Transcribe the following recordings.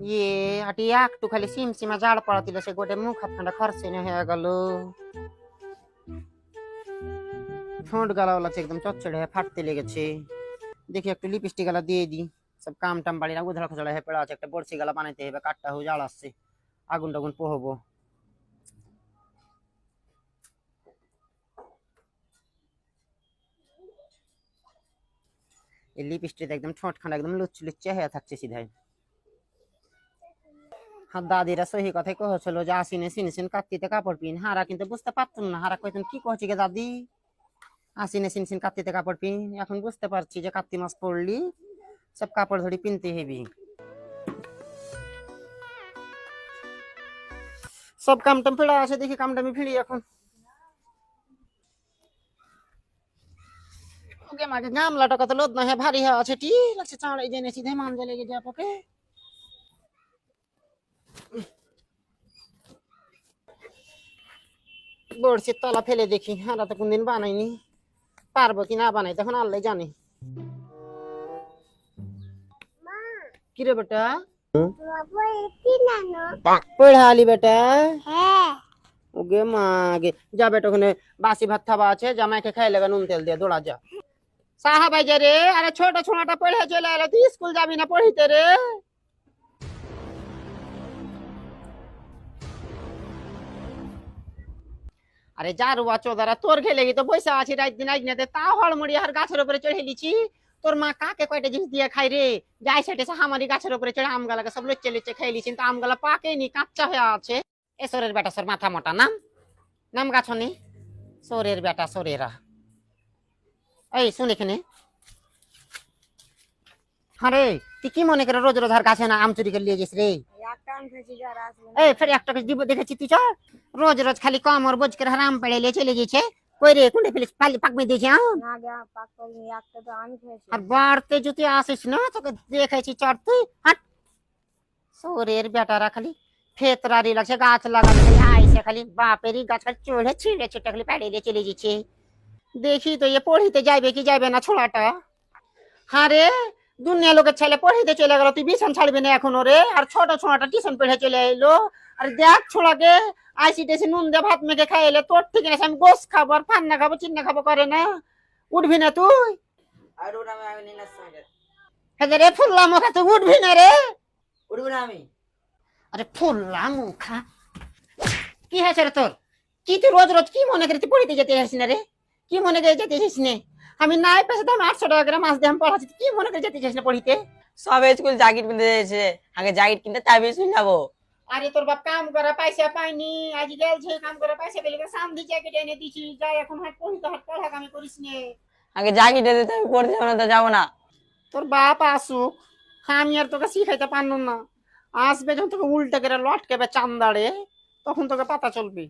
ইয়ে আটি একটু খালি সিমসিমা জাল পড়া দিলে সে গোটে মুখ হাতখানা খরচেনে হয়ে গেল। ঠোঁট গালাও লাগছে একদম চচ্চড়ে হয়ে ফাটতে লেগেছে। দেখি একটু লিপস্টিক গালা দিয়ে দিই। সব কাম টাম বাড়ি না উধার খোঁচড়া হয়ে পড়ে আছে। একটা বড়শি গালা বানাইতে হবে, কাঠটা হয়ে জাল আসছে, আগুন টাগুন পোহবো। এই লিপস্টিক একদম ঠোঁটখানা একদম লুচ্চে লুচ্চে হয়ে থাকছে সিধাই। হ্যাঁ দাদিরা সহি কথাই কহছিল যে আসিনে সিনসিন কাত্তিতে কাপড় পিন, হারা কিন্তু বুঝতে পারতুম না। হারা কইতেন কি কহছি গে দাদি, আসিনে সিনসিন কাত্তিতে কাপড় পিন। এখন বুঝতে পারছি যে কার্তিক মাস পড়লি সব কাপড় ধরি পিনতে হেবি। সব কামটাম ফেড়া আছে, দেখি কামটা আমি ফিরি এখন। ওকে মাকে গামলাটা কত লোদ না হে ভারী হয়ে আছে, টি লাগছে চাঁড়াই জেনে সিধে মানজে লেগে যা পকে। বড়শির তলা ফেলে দেখি, হারা তো কোনদিন বানাইনি, পারবো কি না বানাই তখন আল্লাহ জানে। কিরে বেটা পড়ালি বেটা? ওগে মাগে যা বেটা, ওখানে বাসি ভাত খাওয়া আছে, জামাইকে খাই লেগে নুন তেল দিয়ে দৌড়া যা। সাহা ভাই যে রে, আরে ছোট ছোড়াটা পড়ে চলে এলো, তুই স্কুল যাবি না পড়িতে রে? আরে যা রুয়া চোদারা, তোর ঘেলে তো পয়সা আছে রাত দিন আজ নাতে, তা হড়মড়ি আর গাছের উপরে চড়ে লিছি। তোর মা কাকে কয়টা জিনিস দিয়ে খাই রে? যাই সেটে হামারি গাছের উপরে চড়ে আম গালাকে সব লুচে লুচে খাই লিছি, তো আম গালা পাকেনি, কাঁচা হয়ে আছে। এসরের বেটা সর মাথা মোটা নাম, নাম গাছনি সোরের বেটা সোরেরা। এই শুন এখানে, আরে তুই কি মনে করে রোজ রোজ আর গাছে না আম চুরি করে নিয়ে গেছিস রে? এই ফের একটা দিব দেখেছি তুই, চল রোজ রোজ খালি কমর বোঝ করে আম পেড়ে লিয়ে চলে গেছে। কই রে কোনটা ফেলিস পালি পাক মে দিয়েছে আম? আর বাড়তে যদি আসিস না তোকে দেখেছি চড় তুই হাট। সোরের বেটারা খালি ফেতরারি লাগছে, গাছ লাগাচ্ছে আইসে খালি বাপেরই গাছ খালি চড়ে ছিঁড়ে ছিটে খালি পেড়ে লিয়ে চলে যাচ্ছে। দেখি তো এ পড়িতে যাইবে কি যাইবে না ছোড়াটা। হারে দুনিয়া লোকের ছেলে পড়িতে চলে গেল, তুই বিছান ছাড়বি না এখন রে? আর ছোট ছোড়াটা টিউশন পড়ে চলে এলো। আর দেখ ছোড়াকে আইসি টেসি নুন দিয়ে ভাত মেখে খাই এলে, তোর ঠিক আছে আমি গোস খাবো আর ফান্না খাবো চিন্না খাবো করে না? উঠবি না তুই? হ্যাঁ রে ফুল্লা মুখা, তুই উঠবি না রে? উঠবি না আমি? আরে ফুল্লা মুখা, কি হয়েছে রে তোর? কি তুই রোজ রোজ কি মনে করে তুই পড়িতে যেতে আসিস না রে? কি মনে করে যেতে আসিস না? আমি নাই পেশে দাম 800 টাকা করে মাস দিয়ে আমি পড়াচ্ছি, কি মনে করে যেতে চাইছিস না পড়িতে? সব স্কুল জ্যাকেট কিনতে যাচ্ছে, আগে জ্যাকেট কিনতে তারপরে স্কুল যাবো। আরে তোর বাপ কাম করা পয়সা পাইনি, আজ গেলছে কাম করে পয়সা পেলে সামনে জ্যাকেট এনে দিছি, যাই এখন হাট পড়িতে হাট পড়া আমি করিস নে। আগে জ্যাকেট দিতে আমি পড়তে যাবো না, তো যাবো না। তোর বাপ আসুক, আমি আর তোকে শিখাইতে পারলাম না। আসবে যখন তোকে উল্টে করে লটকেবে চান্দাড়ে, তখন তোকে পাতা চলবি।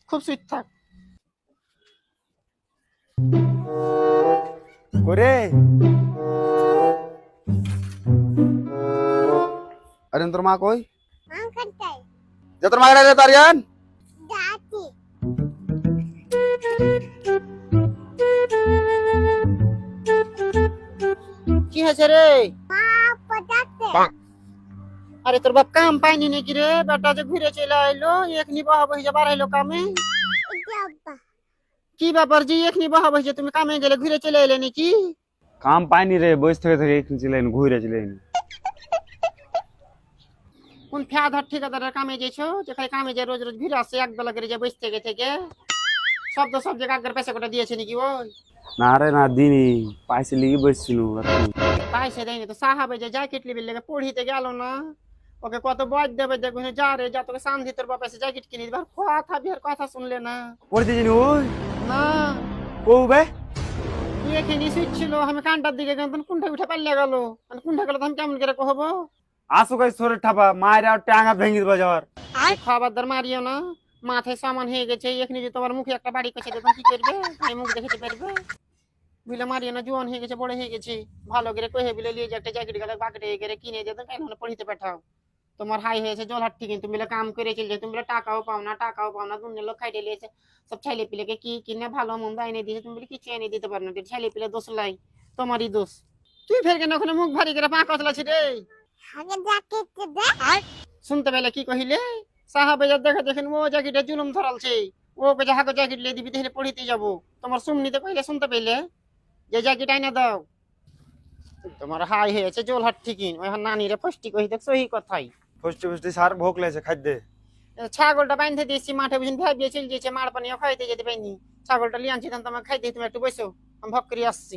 খুব সুইট থাক করে। আরে তোর মা কই? যে তোর মা রে তারিয়ান কি হয়েছে রে? আরে তোর বাপ কাম পাইনি নাকি রে? বেটা যে ঘুরে চলে আইলো, এখনি বহা বহি যাবার আইলো কামে। কি ব্যাপার জি, এখনি বহা বহি তুমি কামে গেলে ঘুরে চলে এলে নাকি? কাম পাইনি রে, বসে থেকে থেকে এখানে ছিলেন, ঘুরে ছিলেন। কোন ফ্যাধর ঠিকাদারের কামে গেছো যেখানে কামে যে রোজ রোজ ঘুরে আসছে একবেলা করে যে বসে থেকে থেকে? সব তো সব জায়গায় আগের পয়সা কোটা দিয়েছে নাকি ওই? না রে না দিনি, পাইছে লিগে বসছিল। পয়সা দেয়নি তো সাহাবে যে জ্যাকেট লিবির লেগে পড়িতে গেল না, ওকে কত বয়স দেবে দেখুন, যা রে যা তোকে শান্তি তোর বাপা এসে জ্যাকেট কিনে দিবার কথা বিহার কথা শুনলে না? পড়তে জানি ওই না ও বে তুই এখানে শুচ্ছিল, আমি কানটার দিকে গেলাম কোনটা উঠে পাল্লে গেল, মানে কোনটা গেল আমি কেমন করে কহবো? আসো গাই সরে ঠাপা মায়ের আর টাঙ্গা ভেঙে দিবা যাওয়ার। খাবারদার মারিও না, মাথায় সামান হয়ে গেছে, এখানে যদি তোমার মুখে একটা বাড়ি কেছে দেখুন কি করবে? আমি মুখ দেখাতে পারবে? বুঝলে মারিও না, জোয়ান হয়ে গেছে বড় হয়ে গেছে, ভালো করে কহে বিলে লিয়ে যে একটা জ্যাকেট গেলে বাকেটে করে কিনে দিয়ে কেন হলে পড়িতে পাঠাও। তোমার হাই হয়েছে জল হাট ঠিক, তুমি কাম করে চলছে, তুমি টাকাও পাও না টাকাও পাও না, দুনিয়া লোক খাইতে লিয়েছে সব ছেলে পিলেকে কি কিনে ভালো মন্দ এনে দিয়েছে, তুমি কিছু এনে দিতে পারো না, ছেলে পিলে দোষ লাই, তোমারই দোষ। তুই ফের কেন ওখানে মুখ ভারী করে পা কতলাছি রে? শুনতে পেলে কি কহিলে সাহাবেজার দেখে দেখেন ও জ্যাকেটে জুলুম ধরালছে ও কে হাগো জ্যাকেট লিয়ে দিবি তাহলে পড়িতে যাবো তোমার সুমনিতে কইলে শুনতে পেলে যে জ্যাকেট আইনা দাও তোমার হাই হয়েছে জোল হাট ঠিকই ওই নানিরে ফষ্টি কহি দেখ সহি কথাই ফুষ্টি ফুষ্টি সার ভোগ লেছে খাদ্যে ছাগলটা বাইন্ধে দিয়েছি মাঠে বুঝিন ভাবিয়ে চলে যেছে মার পানিও খাইতে যেতে পাইনি ছাগলটা লিয়ে আনছি তোমাকে খাইতে তুমি একটু বসো আমি ভক করে আসছি